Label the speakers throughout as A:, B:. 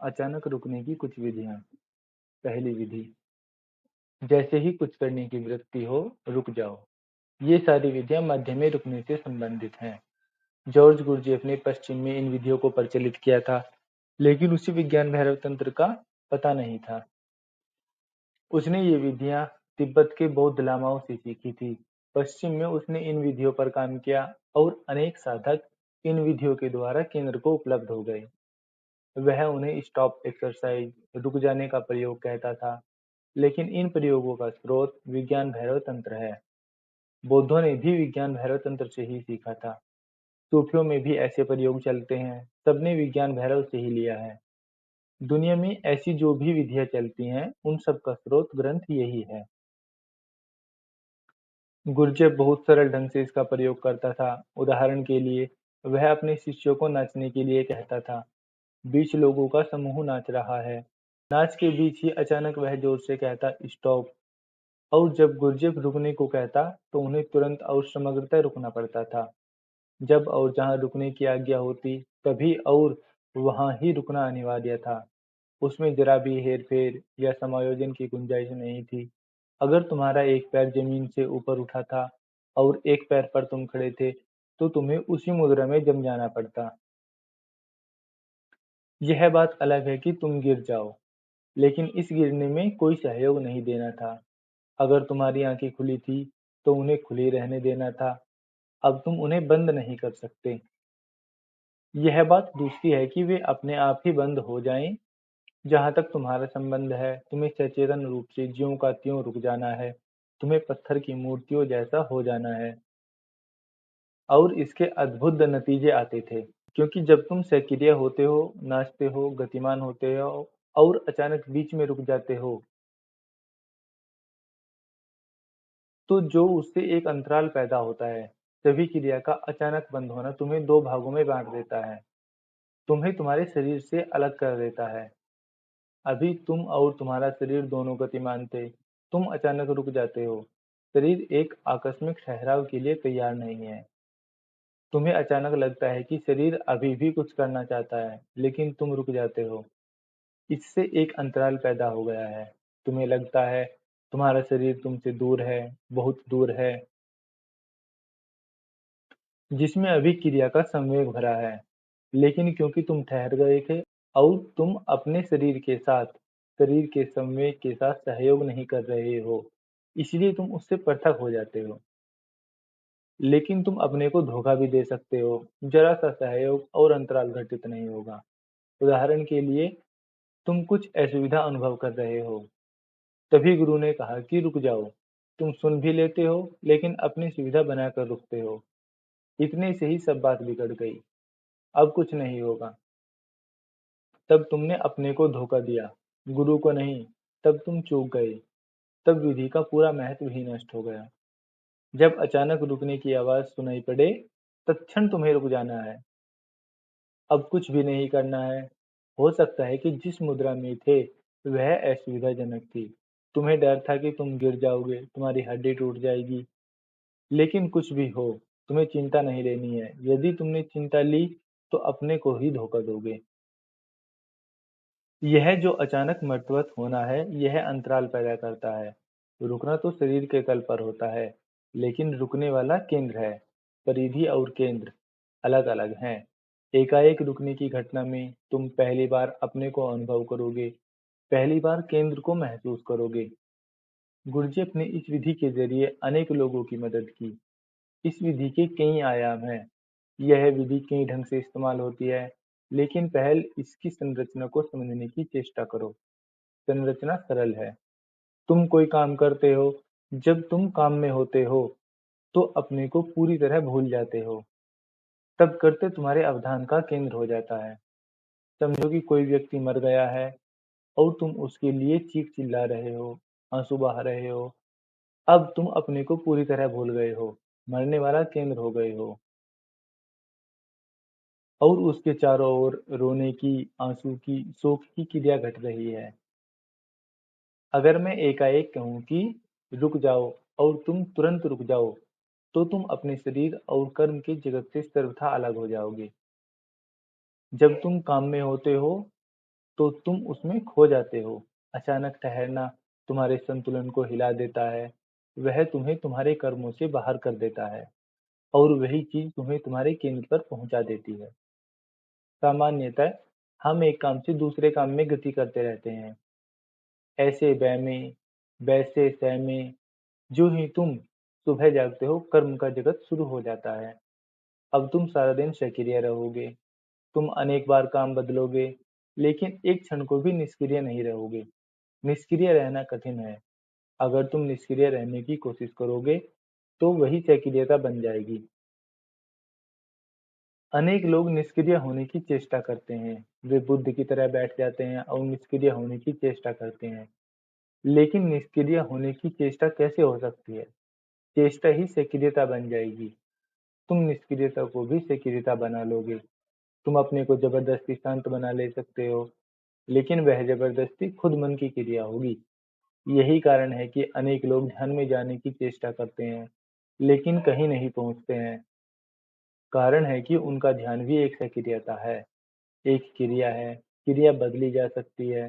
A: अचानक रुकने की कुछ विधियाँ। पहली विधि, जैसे ही कुछ करने की वृत्ति हो, रुक जाओ। ये सारी विधियाँ मध्य में रुकने से संबंधित हैं। जॉर्ज गुरजेफ ने पश्चिम में इन विधियों को प्रचलित किया था, लेकिन उसे विज्ञान भैरव तंत्र का पता नहीं था। उसने ये विधियाँ तिब्बत के बौद्ध लामाओं से सीखी थी। पश्चिम में उसने इन विधियों पर काम किया और अनेक साधक इन विधियों के द्वारा केंद्र को उपलब्ध हो गए। वह उन्हें स्टॉप एक्सरसाइज, रुक जाने का प्रयोग कहता था, लेकिन इन प्रयोगों का स्रोत विज्ञान भैरव तंत्र है। बौद्धों ने भी विज्ञान भैरव तंत्र से ही सीखा था। सूफियों में भी ऐसे प्रयोग चलते हैं, सबने विज्ञान भैरव से ही लिया है। दुनिया में ऐसी जो भी विधियां चलती हैं, उन सब का स्रोत ग्रंथ यही है। गुरजेफ बहुत सरल ढंग से इसका प्रयोग करता था। उदाहरण के लिए, वह अपने शिष्यों को नाचने के लिए कहता था। 20 लोगों का समूह नाच रहा है। नाच के बीच ही अचानक वह जोर से कहता, स्टॉप। और जब गुरजेफ रुकने को कहता, तो उन्हें तुरंत और समग्रतः रुकना पड़ता था। जब और जहां रुकने की आज्ञा होती, तभी और वहां ही रुकना अनिवार्य था। उसमें जरा भी हेरफेर या समायोजन की गुंजाइश नहीं थी। अगर तुम्हारा एक पैर जमीन से ऊपर उठा था और एक पैर पर तुम खड़े थे, तो तुम्हें उसी मुद्रा में जम जाना पड़ता। यह बात अलग है कि तुम गिर जाओ, लेकिन इस गिरने में कोई सहयोग नहीं देना था। अगर तुम्हारी आंखें खुली थी, तो उन्हें खुली रहने देना था। अब तुम उन्हें बंद नहीं कर सकते। यह बात दूसरी है कि वे अपने आप ही बंद हो जाएं। जहां तक तुम्हारा संबंध है, तुम्हें सचेतन रूप से ज्यों का त्यों रुक जाना है। तुम्हें पत्थर की मूर्तियों जैसा हो जाना है। और इसके अद्भुत नतीजे आते थे, क्योंकि जब तुम सक्रिय होते हो, नाचते हो, गतिमान होते हो और अचानक बीच में रुक जाते हो, तो जो उससे एक अंतराल पैदा होता है। सभी क्रिया का अचानक बंद होना तुम्हें दो भागों में बांट देता है, तुम्हें तुम्हारे शरीर से अलग कर देता है। अभी तुम और तुम्हारा शरीर दोनों गतिमान थे, तुम अचानक रुक जाते हो। शरीर एक आकस्मिक ठहराव के लिए तैयार नहीं है। तुम्हें अचानक लगता है कि शरीर अभी भी कुछ करना चाहता है, लेकिन तुम रुक जाते हो। इससे एक अंतराल पैदा हो गया है। तुम्हें लगता है तुम्हारा शरीर तुमसे दूर है, बहुत दूर है, जिसमें अभी क्रिया का संवेग भरा है। लेकिन क्योंकि तुम ठहर गए थे और तुम अपने शरीर के संवेग के साथ सहयोग नहीं कर रहे हो, इसलिए तुम उससे पृथक हो जाते हो। लेकिन तुम अपने को धोखा भी दे सकते हो। जरा सा सहयोग और अंतराल घटित नहीं होगा। उदाहरण के लिए, तुम कुछ असुविधा अनुभव कर रहे हो, तभी गुरु ने कहा कि रुक जाओ। तुम सुन भी लेते हो, लेकिन अपनी सुविधा बनाकर रुकते हो। इतने से ही सब बात बिगड़ गई। अब कुछ नहीं होगा। तब तुमने अपने को धोखा दिया, गुरु को नहीं। तब तुम चूक गए। तब विधि का पूरा महत्व ही नष्ट हो गया। जब अचानक रुकने की आवाज सुनाई पड़े, तत्क्षण तुम्हें रुक जाना है। अब कुछ भी नहीं करना है। हो सकता है कि जिस मुद्रा में थे, वह असुविधाजनक थी। तुम्हें डर था कि तुम गिर जाओगे, तुम्हारी हड्डी टूट जाएगी। लेकिन कुछ भी हो, तुम्हें चिंता नहीं लेनी है। यदि तुमने चिंता ली, तो अपने को ही धोखा दोगे। यह जो अचानक मृतवत होना है, यह अंतराल पैदा करता है। रुकना तो शरीर के तल पर होता है, लेकिन रुकने वाला केंद्र है। परिधि और केंद्र अलग अलग हैं। एकाएक रुकने की घटना में तुम पहली बार अपने को अनुभव करोगे, पहली बार केंद्र को महसूस करोगे। गुरजेफ ने इस विधि के जरिए अनेक लोगों की मदद की। इस विधि के कई आयाम हैं। यह विधि कई ढंग से इस्तेमाल होती है, लेकिन पहल इसकी संरचना को समझने की चेष्टा करो। संरचना सरल है। तुम कोई काम करते हो। जब तुम काम में होते हो, तो अपने को पूरी तरह भूल जाते हो। तब करते तुम्हारे अवधान का केंद्र हो जाता है। समझो कि कोई व्यक्ति मर गया है और तुम उसके लिए चीख चिल्ला रहे हो, आंसू बहा रहे हो। अब तुम अपने को पूरी तरह भूल गए हो, मरने वाला केंद्र हो गए हो और उसके चारों ओर रोने की, आंसू की, शोक की क्रिया घट रही है। अगर मैं एकाएक कहूँ कि रुक जाओ और तुम तुरंत रुक जाओ, तो तुम अपने शरीर और कर्म के जगत से सर्वथा अलग हो जाओगे। जब तुम काम में होते हो, तो तुम उसमें खो जाते हो। अचानक ठहरना तुम्हारे संतुलन को हिला देता है, वह तुम्हें तुम्हारे कर्मों से बाहर कर देता है और वही चीज तुम्हें तुम्हारे केंद्र पर पहुंचा देती है। सामान्यतः हम एक काम से दूसरे काम में गति करते रहते हैं, ऐसे बहमे वैसे सहमे। जो ही तुम सुबह जागते हो, कर्म का जगत शुरू हो जाता है। अब तुम सारा दिन सक्रिय रहोगे, तुम अनेक बार काम बदलोगे, लेकिन एक क्षण को भी निष्क्रिय नहीं रहोगे। निष्क्रिय रहना कठिन है। अगर तुम निष्क्रिय रहने की कोशिश करोगे, तो वही सक्रियता बन जाएगी। अनेक लोग निष्क्रिय होने की चेष्टा करते हैं। वे बुद्ध की तरह बैठ जाते हैं और निष्क्रिय होने की चेष्टा करते हैं। लेकिन निष्क्रिय होने की चेष्टा कैसे हो सकती है? चेष्टा ही सक्रियता बन जाएगी। तुम निष्क्रियता को भी सक्रियता बना लोगे। तुम अपने को जबरदस्ती शांत बना ले सकते हो, लेकिन वह जबरदस्ती खुद मन की क्रिया होगी। यही कारण है कि अनेक लोग ध्यान में जाने की चेष्टा करते हैं, लेकिन कहीं नहीं पहुंचते हैं। कारण है कि उनका ध्यान भी एक सक्रियता है, एक क्रिया है। क्रिया बदली जा सकती है।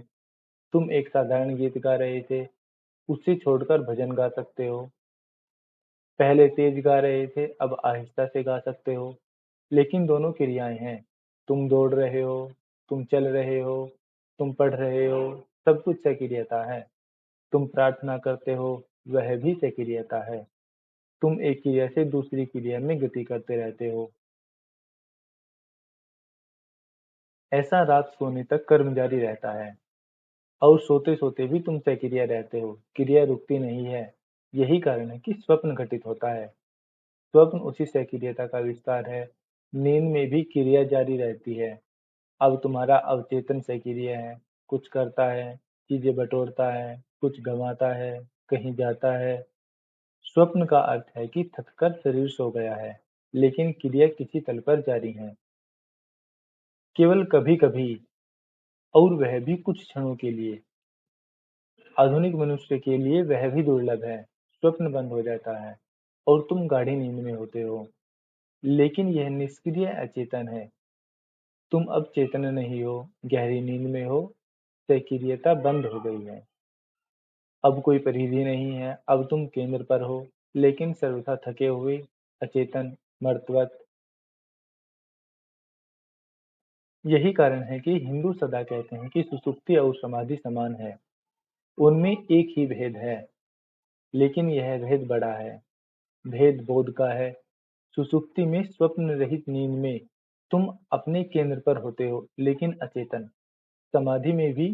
A: तुम एक साधारण गीत गा रहे थे, उसे छोड़कर भजन गा सकते हो। पहले तेज गा रहे थे, अब आहिस्ता से गा सकते हो। लेकिन दोनों क्रियाएं हैं। तुम दौड़ रहे हो, तुम चल रहे हो, तुम पढ़ रहे हो, सब कुछ सक्रियता है। तुम प्रार्थना करते हो, वह भी सक्रियता है। तुम एक क्रिया से दूसरी क्रिया में गति करते रहते हो। ऐसा रात सोने तक कर्म जारी रहता है और सोते सोते भी तुम सक्रिय रहते हो। क्रिया रुकती नहीं है। यही कारण है कि स्वप्न घटित होता है। स्वप्न उसी सक्रियता का विस्तार है। नींद में भी क्रिया जारी रहती है। अब तुम्हारा अवचेतन सक्रिय है, कुछ करता है, चीजें बटोरता है, कुछ गंवाता है, कहीं जाता है। स्वप्न का अर्थ है कि थककर शरीर सो गया है, लेकिन क्रिया किसी तल पर जारी है, केवल कभी कभी, और वह भी कुछ क्षणों के लिए। आधुनिक मनुष्य के लिए वह भी दुर्लभ है। स्वप्न बंद हो जाता है और तुम गाढ़ी नींद में होते हो, लेकिन यह निष्क्रिय अचेतन है। तुम अब चेतन नहीं हो, गहरी नींद में हो। सक्रियता बंद हो गई है। अब कोई परिधि नहीं है। अब तुम केंद्र पर हो, लेकिन सर्वथा थके हुए, अचेतन, मर्तवत। यही कारण है कि हिंदू सदा कहते हैं कि सुसुप्ति और समाधि समान है। उनमें एक ही भेद है, लेकिन यह भेद बड़ा है। भेद बोध का है। सुसुप्ति में, स्वप्न रहित नींद में, तुम अपने केंद्र पर होते हो, लेकिन अचेतन। समाधि में भी,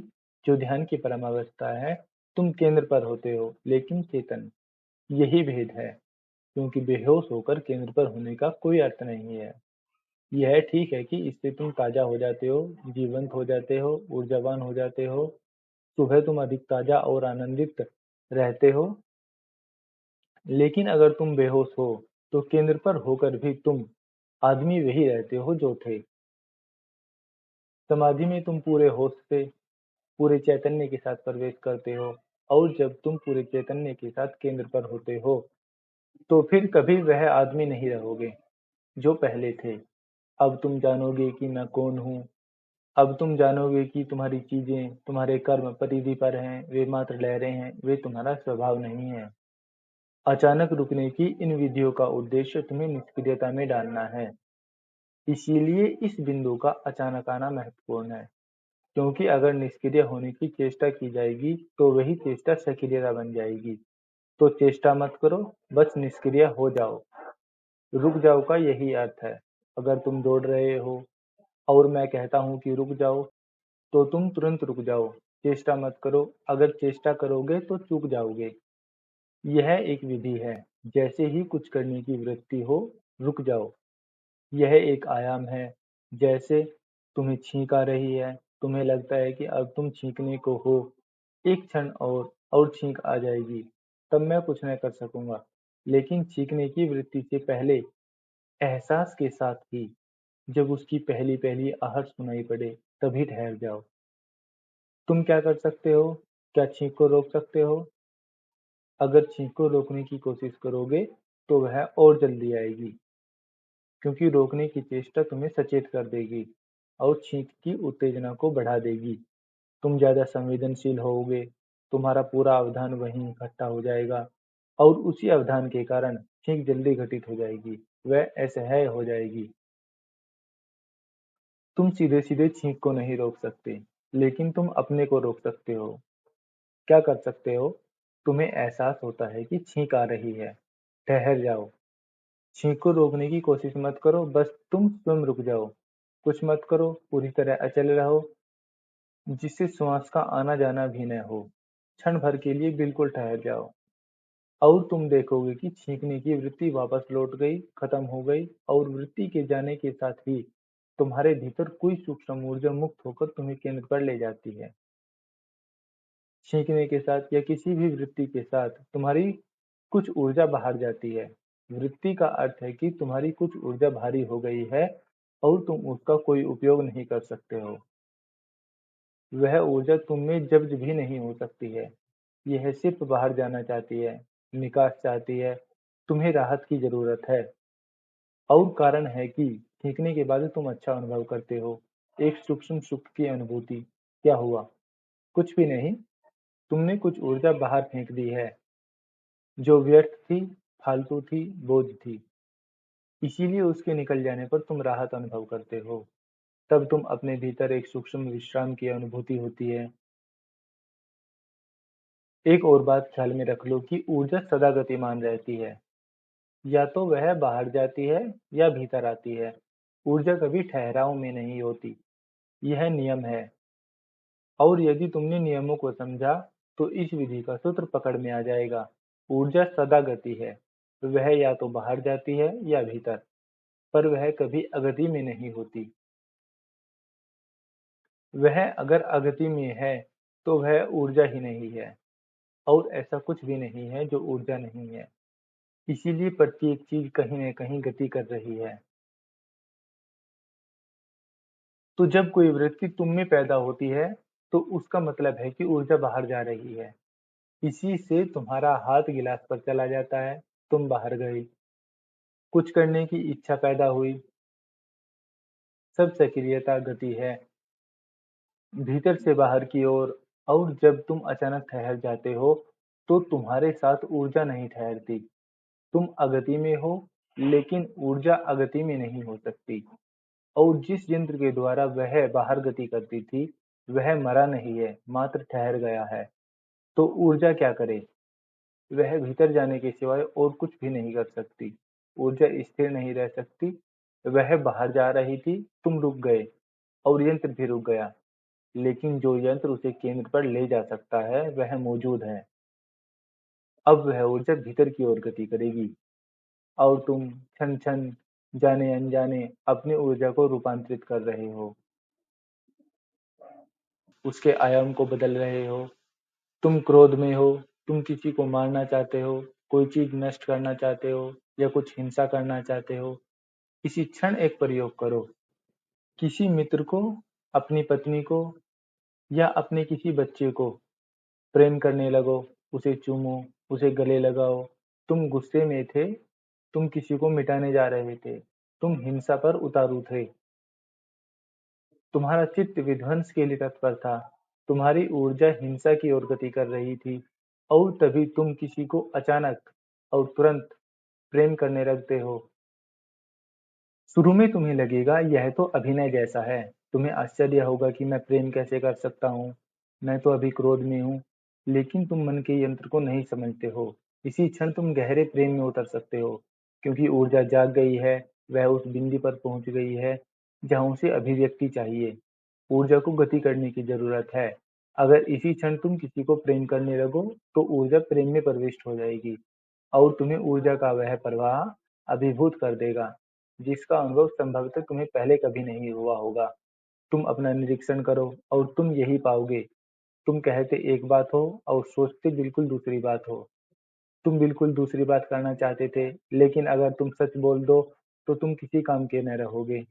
A: जो ध्यान की परमावस्था है, तुम केंद्र पर होते हो, लेकिन चेतन। यही भेद है, क्योंकि बेहोश होकर केंद्र पर होने का कोई अर्थ नहीं है। यह ठीक है कि इससे तुम ताजा हो जाते हो, जीवंत हो जाते हो, ऊर्जावान हो जाते हो। सुबह तुम अधिक ताजा और आनंदित रहते हो। लेकिन अगर तुम बेहोश हो, तो केंद्र पर होकर भी तुम आदमी वही रहते हो जो थे। समाधि में तुम पूरे होश से, पूरे चैतन्य के साथ प्रवेश करते हो, और जब तुम पूरे चैतन्य के साथ केंद्र पर होते हो, तो फिर कभी वह आदमी नहीं रहोगे जो पहले थे। अब तुम जानोगे कि मैं कौन हूँ। अब तुम जानोगे कि तुम्हारी चीजें, तुम्हारे कर्म परिधि पर हैं, वे मात्र लहरें हैं, वे तुम्हारा स्वभाव नहीं है। अचानक रुकने की इन विधियों का उद्देश्य तुम्हें निष्क्रियता में डालना है। इसीलिए इस बिंदु का अचानक आना महत्वपूर्ण है, क्योंकि अगर निष्क्रिय होने की चेष्टा की जाएगी, तो वही चेष्टा सक्रियता बन जाएगी। तो चेष्टा मत करो, बस निष्क्रिय हो जाओ। रुक जाओ का यही अर्थ है। अगर तुम दौड़ रहे हो और मैं कहता हूँ कि रुक जाओ, तो तुम तुरंत रुक जाओ। चेष्टा मत करो। अगर चेष्टा करोगे तो चूक जाओगे। यह एक विधि है। जैसे ही कुछ करने की वृत्ति हो, रुक जाओ। यह एक आयाम है। जैसे तुम्हें छींक आ रही है, तुम्हें लगता है कि अब तुम छींकने को हो, एक क्षण और छींक आ जाएगी, तब मैं कुछ न कर सकूंगा। लेकिन छींकने की वृत्ति से पहले, एहसास के साथ ही, जब उसकी पहली पहली आहट सुनाई पड़े, तभी ठहर जाओ। तुम क्या कर सकते हो? क्या छींक को रोक सकते हो? अगर छींक को रोकने की कोशिश करोगे, तो वह और जल्दी आएगी, क्योंकि रोकने की चेष्टा तुम्हें सचेत कर देगी और छींक की उत्तेजना को बढ़ा देगी। तुम ज़्यादा संवेदनशील होगे, तुम्हारा पूरा अवधान वहीं इकट्ठा हो जाएगा और उसी अवधान के कारण छींक जल्दी घटित हो जाएगी, वह असह्य हो जाएगी। तुम सीधे-सीधे छींक को नहीं रोक सकते, लेकिन तुम अपने को रोक सकते हो। क्या कर सकते हो? तुम्हें एहसास होता है कि छींक आ रही है, ठहर जाओ। छींक को रोकने की कोशिश मत करो, बस तुम स्वयं रुक जाओ। कुछ मत करो, पूरी तरह अचल रहो, जिससे श्वास का आना-जाना भी न हो। क्षण भर के लिए बिल्कुल ठहर जाओ और तुम देखोगे कि छींकने की वृत्ति वापस लौट गई, खत्म हो गई और वृत्ति के जाने के साथ ही तुम्हारे भीतर कोई सूक्ष्म ऊर्जा मुक्त होकर तुम्हें केंद्र पर ले जाती है। छींकने के साथ या किसी भी वृत्ति के साथ तुम्हारी कुछ ऊर्जा बाहर जाती है। वृत्ति का अर्थ है कि तुम्हारी कुछ ऊर्जा भारी हो गई है और तुम उसका कोई उपयोग नहीं कर सकते हो। वह ऊर्जा तुम में जब्त भी नहीं हो सकती है। यह सिर्फ बाहर जाना चाहती है, निकास चाहती है, तुम्हें राहत की जरूरत है। और कारण है कि सीखने के बाद तुम अच्छा अनुभव करते हो। एक सूक्ष्म सुख की अनुभूति। क्या हुआ? कुछ भी नहीं। तुमने कुछ ऊर्जा बाहर फेंक दी है, जो व्यर्थ थी, फालतू थी, बोझ थी। इसीलिए उसके निकल जाने पर तुम राहत अनुभव करते हो। तब तुम अपने भीतर एक सूक्ष्म विश्राम की अनुभूति होती है। एक और बात ख्याल में रख लो कि ऊर्जा सदा गतिमान रहती है। या तो वह बाहर जाती है या भीतर आती है। ऊर्जा कभी ठहराव में नहीं होती। यह नियम है। और यदि तुमने नियमों को समझा तो इस विधि का सूत्र पकड़ में आ जाएगा। ऊर्जा सदा गति है। वह या तो बाहर जाती है या भीतर, पर वह कभी अगति में नहीं होती। वह अगर अगति में है तो वह ऊर्जा ही नहीं है और ऐसा कुछ भी नहीं है जो ऊर्जा नहीं है। इसीलिए प्रत्येक चीज कहीं न कहीं गति कर रही है। तो जब कोई वृत्ति तुम में पैदा होती है तो उसका मतलब है कि ऊर्जा बाहर जा रही है। इसी से तुम्हारा हाथ गिलास पर चला जाता है, तुम बाहर गई, कुछ करने की इच्छा पैदा हुई, सब सक्रियता गति है, भीतर से बाहर की ओर। और जब तुम अचानक ठहर जाते हो तो तुम्हारे साथ ऊर्जा नहीं ठहरती। तुम अगति में हो, लेकिन ऊर्जा अगति में नहीं हो सकती। और जिस यंत्र के द्वारा वह बाहर गति करती थी, वह मरा नहीं है, मात्र ठहर गया है। तो ऊर्जा क्या करे? वह भीतर जाने के सिवाय और कुछ भी नहीं कर सकती। ऊर्जा स्थिर नहीं रह सकती। वह बाहर जा रही थी, तुम रुक गए और यंत्र भी रुक गया। लेकिन जो यंत्र उसे केंद्र पर ले जा सकता है, वह मौजूद है। अब वह ऊर्जा भीतर की ओर गति करेगी और तुम क्षण-क्षण, जाने-अनजाने अपनी ऊर्जा को रूपांतरित कर रहे हो। उसके आयाम को बदल रहे हो। तुम क्रोध में हो, तुम किसी को मारना चाहते हो, कोई चीज नष्ट करना चाहते हो या कुछ हिंसा करना चाहते हो। इसी क्षण एक प्रयोग करो। किसी मित्र को, अपनी पत्नी को या अपने किसी बच्चे को प्रेम करने लगो, उसे चूमो, उसे गले लगाओ। तुम गुस्से में थे, तुम किसी को मिटाने जा रहे थे, तुम हिंसा पर उतारू थे। तुम्हारा चित्त विध्वंस के लिए तत्पर था। तुम्हारी ऊर्जा हिंसा की ओर गति कर रही थी और तभी तुम किसी को अचानक और तुरंत प्रेम करने लगते हो। शुरू में तुम्हें लगेगा यह तो अभिनय जैसा है। तुम्हें आश्चर्य होगा कि मैं प्रेम कैसे कर सकता हूँ, मैं तो अभी क्रोध में हूँ। लेकिन तुम मन के यंत्र को नहीं समझते हो। इसी क्षण तुम गहरे प्रेम में उतर सकते हो, क्योंकि ऊर्जा जाग गई है। वह उस बिंदु पर पहुंच गई है जहां उसे अभिव्यक्ति चाहिए। ऊर्जा को गति करने की जरूरत है। अगर इसी क्षण तुम किसी को प्रेम करने लगो तो ऊर्जा प्रेम में प्रविष्ट हो जाएगी और तुम्हें ऊर्जा का वह प्रवाह अभिभूत कर देगा, जिसका अनुभव संभवतः तुम्हें पहले कभी नहीं हुआ होगा। तुम अपना निरीक्षण करो और तुम यही पाओगे। तुम कहते एक बात हो और सोचते बिल्कुल दूसरी बात हो। तुम बिल्कुल दूसरी बात करना चाहते थे, लेकिन अगर तुम सच बोल दो तो तुम किसी काम के न रहोगे।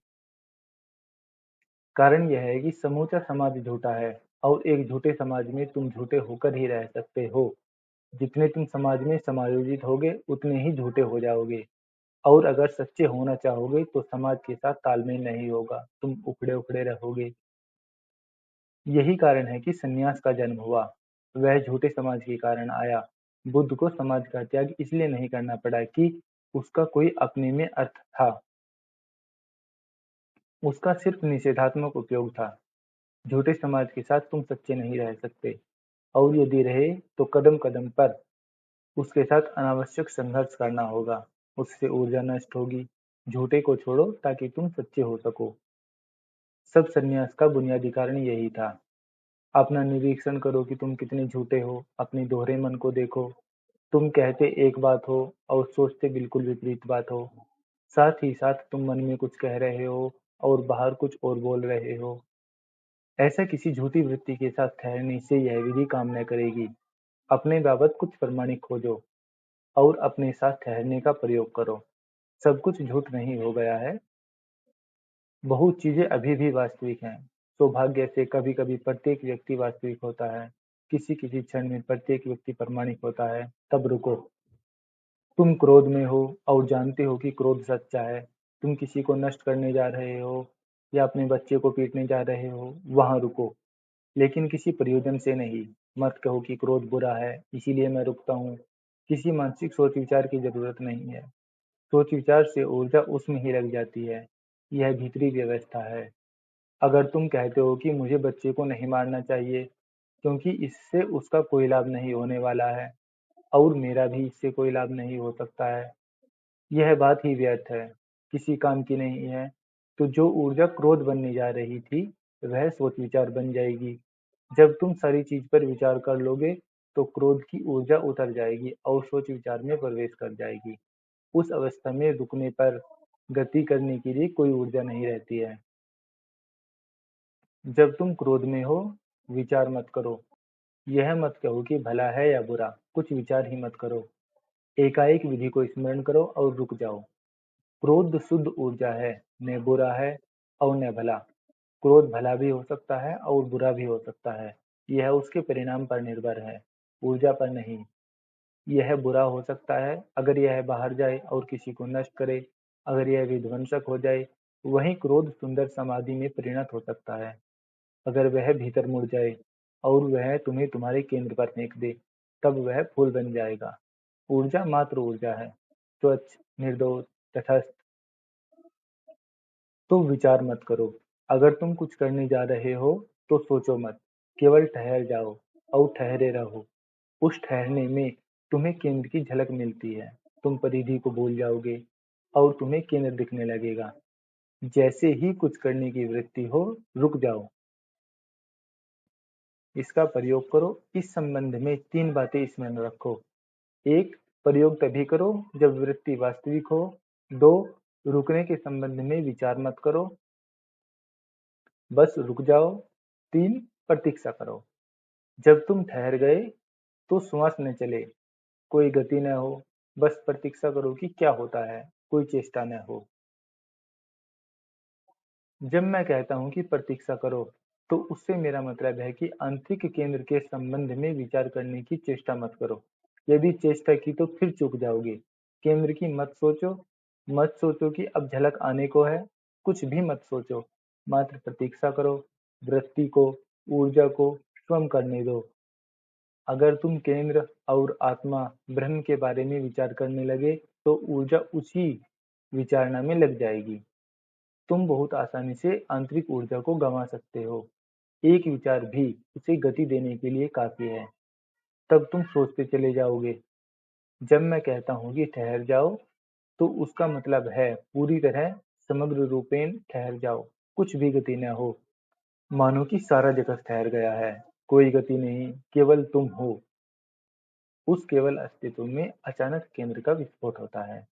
A: कारण यह है कि समूचा समाज झूठा है और एक झूठे समाज में तुम झूठे होकर ही रह सकते हो। जितने तुम समाज में समायोजित होगे, उतने ही झूठे हो जाओगे। और अगर सच्चे होना चाहोगे तो समाज के साथ तालमेल नहीं होगा, तुम उखड़े उखड़े रहोगे। यही कारण है कि संन्यास का जन्म हुआ। वह झूठे समाज के कारण आया। बुद्ध को समाज का त्याग इसलिए नहीं करना पड़ा कि उसका कोई अपने में अर्थ था, उसका सिर्फ निषेधात्मक उपयोग था। झूठे समाज के साथ तुम सच्चे नहीं रह सकते, और यदि रहे तो कदम कदम पर उसके साथ अनावश्यक संघर्ष करना होगा। उससे ऊर्जा नष्ट होगी। झूठे को छोड़ो ताकि तुम सच्चे हो सको। सब संन्यास का बुनियादी कारण यही था। अपना निरीक्षण करो कि तुम कितने झूठे हो। अपने दोहरे मन को देखो। तुम कहते एक बात हो और सोचते बिल्कुल विपरीत बात हो। साथ ही साथ तुम मन में कुछ कह रहे हो और बाहर कुछ और बोल रहे हो। ऐसा किसी झूठी वृत्ति के साथ ठहरने से यह विधि काम न करेगी। अपने बाबत कुछ प्रमाणिक खोजो और अपने साथ ठहरने का प्रयोग करो। सब कुछ झूठ नहीं हो गया है। बहुत चीजें अभी भी वास्तविक हैं। सौभाग्य से कभी कभी प्रत्येक व्यक्ति वास्तविक होता है। किसी किसी क्षण में प्रत्येक व्यक्ति प्रमाणिक होता है। तब रुको। तुम क्रोध में हो और जानते हो कि क्रोध सच्चा है। तुम किसी को नष्ट करने जा रहे हो या अपने बच्चे को पीटने जा रहे हो, वहां रुको। लेकिन किसी प्रयोजन से नहीं। मत कहो कि क्रोध बुरा है इसीलिए मैं रुकता हूँ। किसी मानसिक सोच विचार की जरूरत नहीं है। सोच विचार से ऊर्जा उसमें ही लग जाती है। यह भीतरी व्यवस्था है। अगर तुम कहते हो कि मुझे बच्चे को नहीं मारना चाहिए क्योंकि इससे उसका कोई लाभ नहीं होने वाला है और मेरा भी इससे कोई लाभ नहीं हो सकता है, यह बात ही व्यर्थ है, किसी काम की नहीं है। तो जो ऊर्जा क्रोध बनने जा रही थी वह सोच विचार बन जाएगी। जब तुम सारी चीज पर विचार कर लोगे तो क्रोध की ऊर्जा उतर जाएगी और सोच विचार में प्रवेश कर जाएगी। उस अवस्था में रुकने पर गति करने के लिए कोई ऊर्जा नहीं रहती है। जब तुम क्रोध में हो, विचार मत करो। यह मत कहो कि भला है या बुरा, कुछ विचार ही मत करो। एकाएक विधि को स्मरण करो और रुक जाओ। क्रोध शुद्ध ऊर्जा है, न बुरा है और न भला। क्रोध भला भी हो सकता है और बुरा भी हो सकता है। यह उसके परिणाम पर निर्भर है, ऊर्जा पर नहीं। यह बुरा हो सकता है अगर यह बाहर जाए और किसी को नष्ट करे, अगर यह विध्वंसक हो जाए। वहीं क्रोध सुंदर समाधि में परिणत हो सकता है अगर वह भीतर मुड़ जाए और वह तुम्हें तुम्हारे केंद्र पर फेंक दे, तब वह फूल बन जाएगा। ऊर्जा मात्र ऊर्जा है, स्वच्छ, निर्दोष, तटस्थ। तो विचार मत करो। अगर तुम कुछ करने जा रहे हो तो सोचो मत, केवल ठहर जाओ और ठहरे रहो। उस ठहरने में तुम्हें केंद्र की झलक मिलती है। तुम परिधि को भूल जाओगे और तुम्हें केंद्र दिखने लगेगा। जैसे ही कुछ करने की वृत्ति हो, रुक जाओ। इसका प्रयोग करो। इस संबंध में 3 बातें स्मरण रखो। 1. प्रयोग तभी करो जब वृत्ति वास्तविक हो। 2. रुकने के संबंध में विचार मत करो, बस रुक जाओ। 3. प्रतीक्षा करो। जब तुम ठहर गए तो श्वास न चले, कोई गति न हो, बस प्रतीक्षा करो कि क्या होता है, कोई चेष्टा न हो। जब मैं कहता हूँ कि प्रतीक्षा करो, तो उससे मेरा मतलब है कि आंतरिक केंद्र के संबंध में विचार करने की चेष्टा मत करो। यदि चेष्टा की तो फिर चूक जाओगे। केंद्र की मत सोचो। मत सोचो कि अब झलक आने को है। कुछ भी मत सोचो। मात्र प्रतीक्षा करो। वृत्ति को, ऊर्जा को स्वयं करने दो। अगर तुम केंद्र और आत्मा, ब्रह्म के बारे में विचार करने लगे तो ऊर्जा उसी विचारणा में लग जाएगी। तुम बहुत आसानी से आंतरिक ऊर्जा को गंवा सकते हो। एक विचार भी उसे गति देने के लिए काफी है। तब तुम सोचते चले जाओगे। जब मैं कहता हूँ कि ठहर जाओ, तो उसका मतलब है पूरी तरह, समग्र रूपेण ठहर जाओ। कुछ भी गति न हो, मानो कि सारा जगत ठहर गया है। कोई गति नहीं, केवल तुम हो। उस केवल अस्तित्व में अचानक केंद्र का विस्फोट होता है।